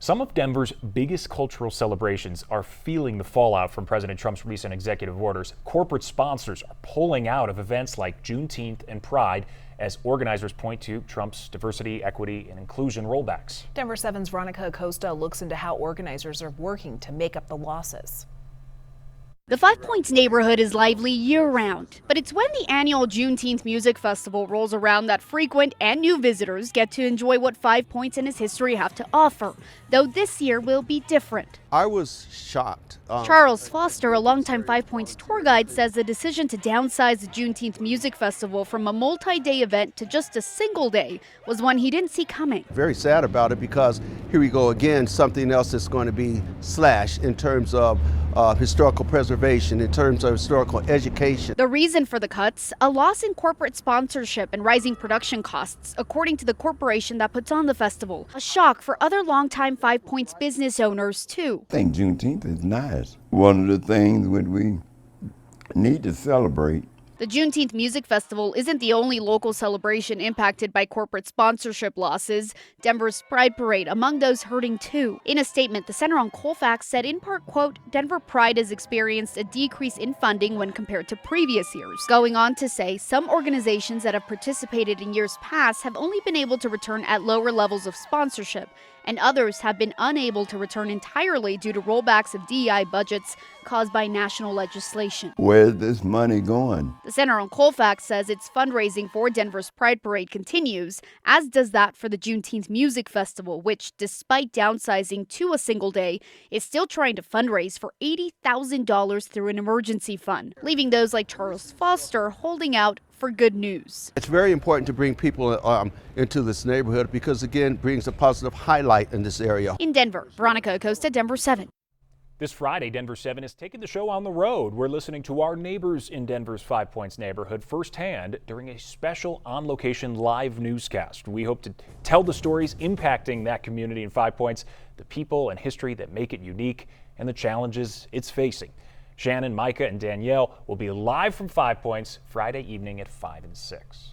Some of Denver's biggest cultural celebrations are feeling the fallout from President Trump's recent executive orders. Corporate sponsors are pulling out of events like Juneteenth and Pride as organizers point to Trump's diversity, equity, and inclusion rollbacks. Denver 7's Veronica Acosta looks into how organizers are working to make up the losses. The Five Points neighborhood is lively year-round, but it's when the annual Juneteenth Music Festival rolls around that frequent and new visitors get to enjoy what Five Points and its history have to offer, though this year will be different. I was shocked. Charles Foster, a longtime Five Points tour guide, says the decision to downsize the Juneteenth Music Festival from a multi-day event to just a single day was one he didn't see coming. Very sad about it because here we go again, something else that's going to be slashed in terms of historical preservation, in terms of historical education. The reason for the cuts? A loss in corporate sponsorship and rising production costs, according to the corporation that puts on the festival. A shock for other longtime Five Points business owners, too. I think Juneteenth is nice. One of the things that we need to celebrate. The Juneteenth Music Festival isn't the only local celebration impacted by corporate sponsorship losses. Denver's Pride Parade among those hurting too. In a statement, the Center on Colfax said in part, quote, Denver Pride has experienced a decrease in funding when compared to previous years. Going on to say some organizations that have participated in years past have only been able to return at lower levels of sponsorship, and others have been unable to return entirely due to rollbacks of DEI budgets caused by national legislation. Where's this money going? The Center on Colfax says its fundraising for Denver's Pride Parade continues, as does that for the Juneteenth Music Festival, which, despite downsizing to a single day, is still trying to fundraise for $80,000 through an emergency fund, leaving those like Charles Foster holding out for good news. It's very important to bring people into this neighborhood because, again, brings a positive highlight in this area. In Denver, Veronica Acosta, Denver 7. This Friday, Denver 7 is taking the show on the road. We're listening to our neighbors in Denver's Five Points neighborhood firsthand during a special on-location live newscast. We hope to tell the stories impacting that community in Five Points, the people and history that make it unique, and the challenges it's facing. Shannon, Micah, and Danielle will be live from Five Points Friday evening at 5 and 6.